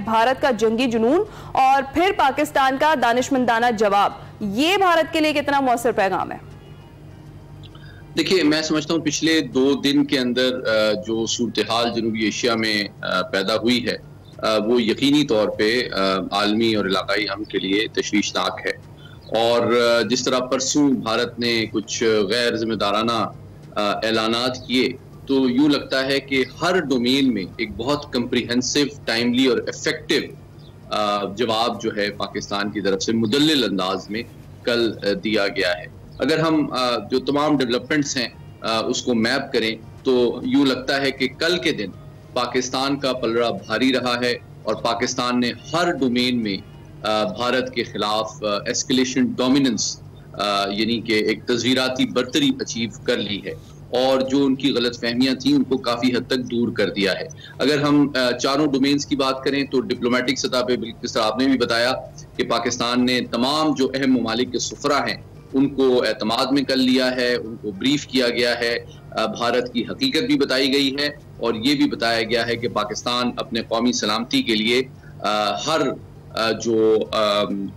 भारत का जंगी जुनून और फिर पाकिस्तान का दानिशमंदाना जवाब, ये भारत के लिए कितना मौसर पैगाम है? देखिए, मैं समझता हूँ पिछले 2 दिन के अंदर जो सूरत हाल जनूबी एशिया में पैदा हुई है वो यकीनी तौर पे आलमी और इलाकाई अमन के लिए तशवीशनाक है। और जिस तरह परसों भारत ने कुछ गैर जिम्मेदाराना ऐलानात किए, तो यूँ लगता है कि हर डोमेन में एक बहुत कम्प्रिहेंसिव, टाइमली और इफेक्टिव जवाब जो है पाकिस्तान की तरफ से मुदल्लिल अंदाज में कल दिया गया है। अगर हम जो तमाम डेवलपमेंट्स हैं उसको मैप करें तो यूँ लगता है कि कल के दिन पाकिस्तान का पलड़ा भारी रहा है और पाकिस्तान ने हर डोमेन में भारत के खिलाफ एस्केलेशन डोमिनेंस यानी कि एक तस्वीराती बर्तरी अचीव कर ली है और जो उनकी गलतफहमियां थी उनको काफ़ी हद तक दूर कर दिया है। अगर हम चारों डोमेन्स की बात करें तो डिप्लोमेटिक सतह पे जिस तरह आपने भी बताया कि पाकिस्तान ने तमाम जो अहम ममालिक के सुफरा हैं उनको एतमाद में कर लिया है, उनको ब्रीफ किया गया है, भारत की हकीकत भी बताई गई है और ये भी बताया गया है कि पाकिस्तान अपने कौमी सलामती के लिए हर जो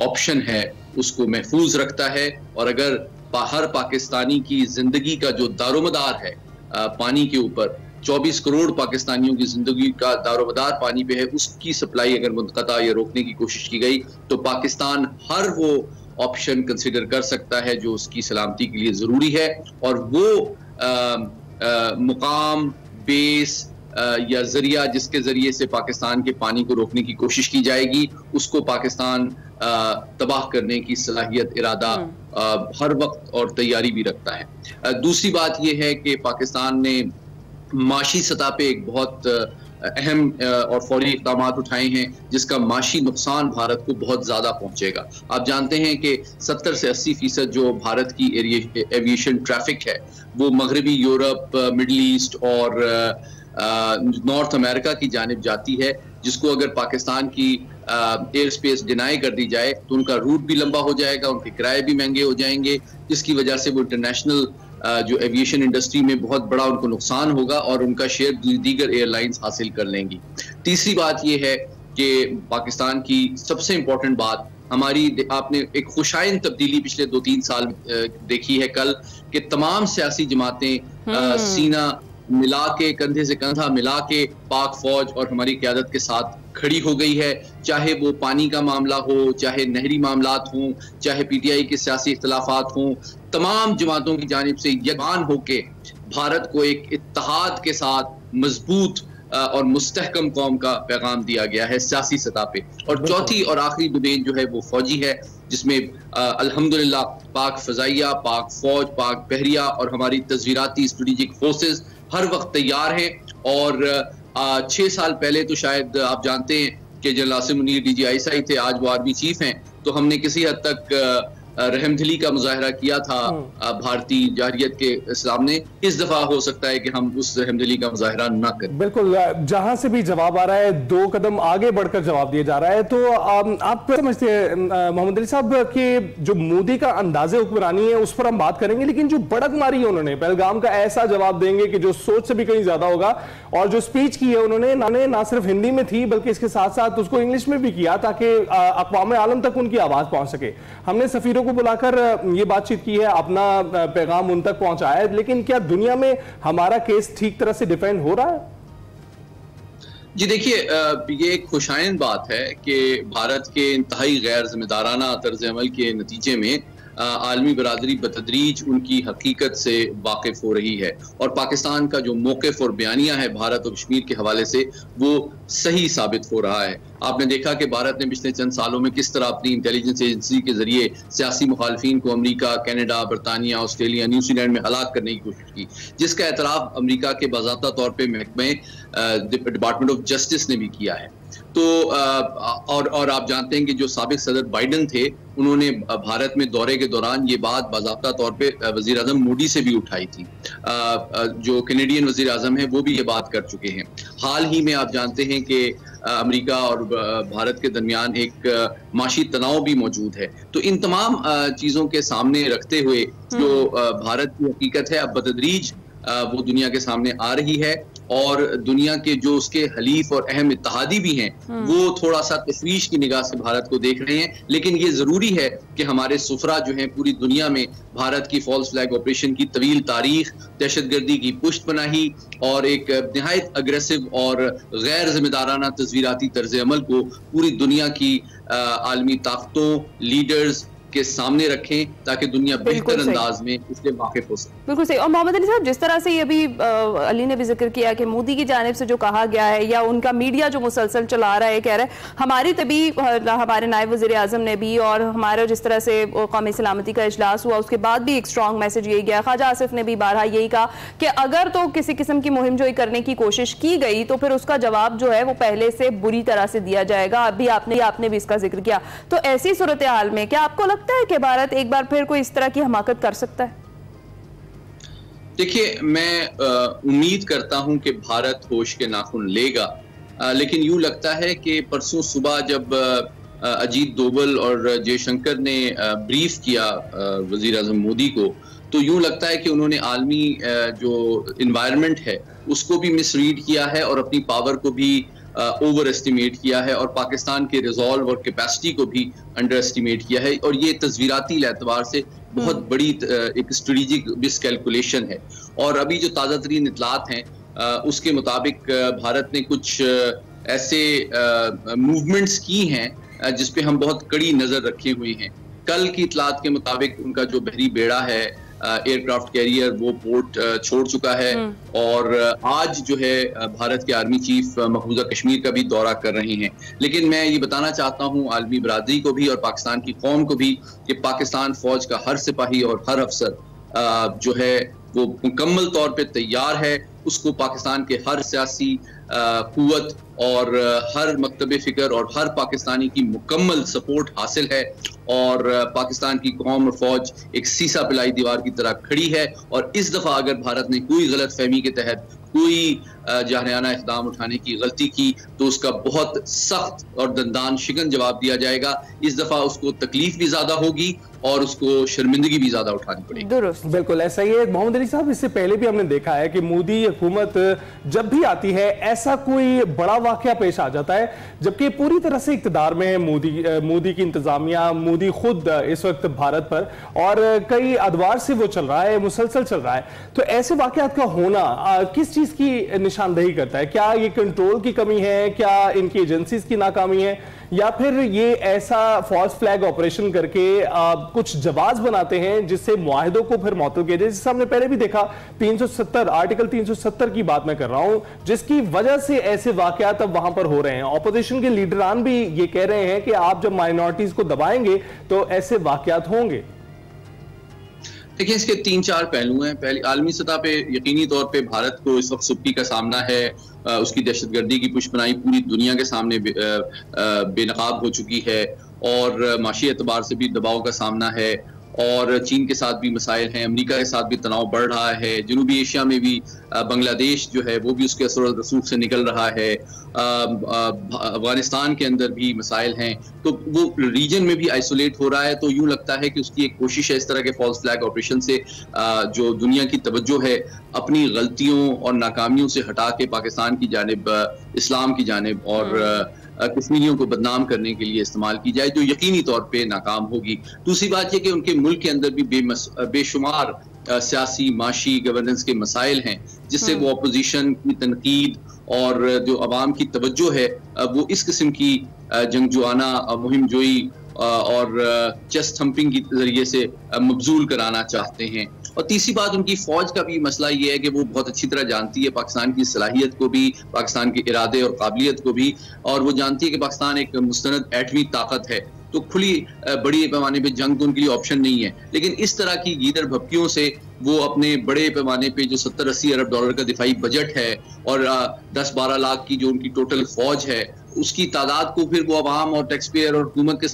ऑप्शन है उसको महफूज रखता है। और अगर हर पाकिस्तानी की जिंदगी का जो दारोमदार है पानी के ऊपर, 24 करोड़ पाकिस्तानियों की जिंदगी का दारोमदार पानी पे है, उसकी सप्लाई अगर मुनक़ता या रोकने की कोशिश की गई तो पाकिस्तान हर वो ऑप्शन कंसिडर कर सकता है जो उसकी सलामती के लिए ज़रूरी है। और वो मुकाम, बेस या जरिया जिसके जरिए से पाकिस्तान के पानी को रोकने की कोशिश की जाएगी, उसको पाकिस्तान तबाह करने की सलाहियत, इरादा हर वक्त और तैयारी भी रखता है। दूसरी बात यह है कि पाकिस्तान ने माशी सतह पे एक बहुत अहम और फौरी इक़दाम उठाए हैं जिसका माशी नुकसान भारत को बहुत ज़्यादा पहुंचेगा। आप जानते हैं कि 70 से 80% जो भारत की एविएशन ट्रैफिक है वो मगरबी यूरोप, मिडल ईस्ट और नॉर्थ अमेरिका की जानिब जाती है, जिसको अगर पाकिस्तान की एयर स्पेस डिनाई कर दी जाए तो उनका रूट भी लंबा हो जाएगा, उनके किराए भी महंगे हो जाएंगे, जिसकी वजह से वो इंटरनेशनल जो एविएशन इंडस्ट्री में बहुत बड़ा उनको नुकसान होगा और उनका शेयर दीगर एयरलाइंस हासिल कर लेंगी। तीसरी बात यह है कि पाकिस्तान की सबसे इम्पोर्टेंट बात हमारी, आपने एक खुशाइन तब्दीली पिछले 2-3 साल देखी है कल कि तमाम सियासी जमातें सीना मिला के, कंधे से कंधा मिला के पाक फौज और हमारी क़यादत के साथ खड़ी हो गई है। चाहे वो पानी का मामला हो, चाहे नहरी मामलात हों, चाहे पीटीआई के सियासी इख्तलाफात हों, तमाम जमातों की जानिब से यकजान होके भारत को एक इत्तेहाद के साथ मजबूत और मुस्तहकम कौम का पैगाम दिया गया है सियासी सतह पे। और चौथी और आखिरी डोमेन जो है वो फौजी है, जिसमें अल्हम्दुलिल्लाह पाक फ़ज़ाइया, पाक फौज, पाक बहरिया और हमारी तस्वीराती स्ट्रेटेजिक फोर्सेस हर वक्त तैयार हैं। और 6 साल पहले तो शायद आप जानते हैं कि जनरल आसिम मुनीर DGI थे, आज वो आर्मी चीफ हैं, तो हमने किसी हद तक रहमदिली का मुजाहरा किया था भारतीय जाहिरियत के सामने। इस दफा हो सकता है कि हम उस रहमदिली का मुजाहरा न करें। बिल्कुल, जहां से भी जवाब आ रहा है 2 कदम आगे बढ़कर जवाब दिया जा रहा है। तो आप समझते हैं मोहम्मद अली साहब कि जो मोदी का अंदाजे हुक्मरानी है उस पर हम बात करेंगे, लेकिन जो बढ़त मारी है उन्होंने पहलगाम का, ऐसा जवाब देंगे कि जो सोच से भी कहीं ज्यादा होगा। और जो स्पीच की है उन्होंने ना सिर्फ हिंदी में थी बल्कि इसके साथ साथ उसको इंग्लिश में भी किया ताकि अक़वाम आलम तक उनकी आवाज पहुंच सके। हमने सफीरों को बुलाकर ये बातचीत की है, अपना पैगाम उन तक पहुंचाया है, लेकिन क्या दुनिया में हमारा केस ठीक तरह से डिफेंड हो रहा है? जी देखिए, ये एक खुशाइन बात है कि भारत के इंतहाई गैर जिम्मेदाराना तर्ज अमल के नतीजे में आलमी बरादरी बतदरीज उनकी हकीकत से वाकिफ हो रही है और पाकिस्तान का जो मौक़िफ़ और बयानिया है भारत और कश्मीर के हवाले से वो सही साबित हो रहा है। आपने देखा कि भारत ने पिछले चंद सालों में किस तरह अपनी इंटेलिजेंस एजेंसी के जरिए सियासी मुखालफिन को अमरीका, कनाडा, बरतानिया, ऑस्ट्रेलिया, न्यूजीलैंड में हलाक करने की कोशिश की, जिसका एतराफ़ अमरीका के बाज़ाब्ता तौर पर महकमे डिपार्टमेंट ऑफ जस्टिस ने भी किया है। तो और आप जानते हैं कि जो साबिक सदर बाइडन थे उन्होंने भारत में दौरे के दौरान ये बात बाज़ाब्ता तौर पे वज़ीर आज़म मोदी से भी उठाई थी। जो कैनेडियन वज़ीर आज़म हैं वो भी ये बात कर चुके हैं। हाल ही में आप जानते हैं कि अमेरिका और भारत के दरमियान एक माशी तनाव भी मौजूद है। तो इन तमाम चीज़ों के सामने रखते हुए जो भारत की हकीकत है अब बतदरीज वो दुनिया के सामने आ रही है और दुनिया के जो उसके हलीफ और अहम इत्तेहादी भी हैं वो थोड़ा सा तशवीश की निगाह से भारत को देख रहे हैं। लेकिन ये जरूरी है कि हमारे सुफरा जो हैं पूरी दुनिया में भारत की फॉल्स फ्लैग ऑपरेशन की तवील तारीख, दहशतगर्दी की पुष्टपनाही और एक निहायत अग्रेसिव और गैर जिम्मेदाराना तस्वीराती तर्ज अमल को पूरी दुनिया की आलमी ताकतों, लीडर्स के सामने रखें ताकि दुनिया बेहतर अंदाज में इससे वाकिफ हो सके। बिल्कुल सही। और मोहम्मद अली साहब, जिस तरह से ये भी अली ने भी जिक्र किया कि मोदी की जानिब से जो कहा गया है या उनका मीडिया जो मुसलसल चला रहा है, कह रहा है हमारी तभी हमारे नायब वज़ीर आज़म ने भी और हमारे जिस तरह से कौमी सलामती का इजलास हुआ उसके बाद भी एक स्ट्रॉन्ग मैसेज यही गया, ख्वाजा आसिफ ने भी बारहा यही कहा कि अगर तो किसी किस्म की मुहिम जोई करने की कोशिश की गई तो फिर उसका जवाब जो है वो पहले से बुरी तरह से दिया जाएगा। अभी आपने भी इसका जिक्र किया। तो ऐसी सूरत हाल में क्या आपको लगता है कि भारत एक बार फिर कोई इस तरह की हमाकत कर सकता है? देखिए, मैं उम्मीद करता हूं कि भारत होश के नाखून लेगा, लेकिन यूं लगता है कि परसों सुबह जब अजीत डोभाल और जयशंकर ने ब्रीफ किया वजीर आजम मोदी को, तो यूं लगता है कि उन्होंने आलमी जो इन्वायरमेंट है उसको भी मिसरीड किया है और अपनी पावर को भी ओवर एस्टिमेट किया है और पाकिस्तान के रिजॉल्व और कैपेसिटी को भी अंडर एस्टिमेट किया है। और ये तस्वीराती एतबार से बहुत बड़ी एक स्ट्रेटेजिक मिसकैलकुलेशन है। और अभी जो ताज़ा तरीन इतलात हैं उसके मुताबिक भारत ने कुछ ऐसे मूवमेंट्स की हैं जिस पे हम बहुत कड़ी नज़र रखे हुए हैं। कल की इतलात के मुताबिक उनका जो बहरी बेड़ा है एयरक्राफ्ट कैरियर वो पोर्ट छोड़ चुका है और आज जो है भारत के आर्मी चीफ मकबूजा कश्मीर का भी दौरा कर रहे हैं। लेकिन मैं ये बताना चाहता हूँ आलमी बरादरी को भी और पाकिस्तान की कौम को भी कि पाकिस्तान फौज का हर सिपाही और हर अफसर जो है वो मुकम्मल तौर पे तैयार है। उसको पाकिस्तान के हर सियासी कुव्वत और हर मकतब फिक्र और हर पाकिस्तानी की मुकम्मल सपोर्ट हासिल है और पाकिस्तान की कौम और फौज एक सीसा पिलाई दीवार की तरह खड़ी है। और इस दफा अगर भारत ने कोई गलत फहमी के तहत कोई जाहरियाना इक़दाम उठाने की गलती की तो उसका बहुत सख्त और दंदान शिकन जवाब दिया जाएगा। इस दफा उसको तकलीफ भी ज्यादा होगी और उसको शर्मिंदगी भी ज्यादा उठानी पड़ेगी। दुरुस्त, बिल्कुल ऐसा ही है। मोहम्मद अली साहब, इससे पहले भी हमने देखा है कि मोदी हुकूमत जब भी आती है ऐसा कोई बड़ा वाकया पेश आ जाता है जबकि पूरी तरह से इक़्तिदार में है मोदी की इंतजामिया, मोदी खुद इस वक्त भारत पर और कई अदवार से वो चल रहा है, मुसलसल चल रहा है। तो ऐसे वाकयात का होना किस चीज की निशानदेही करता है? क्या ये कंट्रोल की कमी है, क्या इनकी एजेंसीज की नाकामी है, या फिर ये ऐसा फॉल्स फ्लैग ऑपरेशन करके कुछ जवाब बनाते हैं जिससे मुआहिदों को फिर मुअत्तल किया जाए? जिससे हमने पहले भी देखा 370 आर्टिकल 370 की बात मैं कर रहा हूं, जिसकी वजह से ऐसे वाकयात अब वहां पर हो रहे हैं। ऑपोजिशन के लीडरान भी ये कह रहे हैं कि आप जब माइनॉरिटीज को दबाएंगे तो ऐसे वाकयात होंगे। देखिए, इसके 3-4 पहलू हैं। पहले आलमी सतह पे यकीनी तौर पे भारत को इस वक्त सुब्की का सामना है। उसकी दहशतगर्दी की पुष्पनाई पूरी दुनिया के सामने बेनकाब हो चुकी है और माशी एतबार से भी दबाव का सामना है और चीन के साथ भी मसाइल हैं, अमेरिका के साथ भी तनाव बढ़ रहा है, जनूबी एशिया में भी बांग्लादेश जो है वो भी उसके असर और रसूख से निकल रहा है, अफगानिस्तान के अंदर भी मसाइल हैं, तो वो रीजन में भी आइसोलेट हो रहा है। तो यूं लगता है कि उसकी एक कोशिश है इस तरह के फॉल्स फ्लैग ऑपरेशन से जो दुनिया की तवज्जो है अपनी गलतियों और नाकामियों से हटा के पाकिस्तान की जानिब, इस्लाम की जानिब और कश्मीरियों को बदनाम करने के लिए इस्तेमाल की जाए, जो यकीनी तौर पे नाकाम होगी। दूसरी बात यह कि उनके मुल्क के अंदर भी बेशुमार सियासी, माशी, गवर्नेंस के मसाइल हैं जिससे वो अपोजिशन की तनकीद और जो अवाम की तवज्जो है वो इस किस्म की जंगजुआना मुहिम जोई और चेस्ट थम्पिंग के जरिए से मबजूल कराना चाहते हैं। और तीसरी बात, उनकी फौज का भी मसला ये है कि वो बहुत अच्छी तरह जानती है पाकिस्तान की सलाहियत को भी, पाकिस्तान के इरादे और काबिलियत को भी, और वो जानती है कि पाकिस्तान एक मुस्तनद एटमी ताकत है। तो खुली बड़ी पैमाने पे जंग तो उनके लिए ऑप्शन नहीं है, लेकिन इस तरह की गीदड़ भपकियों से वो अपने बड़े पैमाने पे जो 70-80 अरब डॉलर का दिफाई बजट है और 10-12 लाख की जो उनकी टोटल फौज है उसकी तादाद को फिर वो अवाम और टैक्स पेयर और हुकूमत के सामने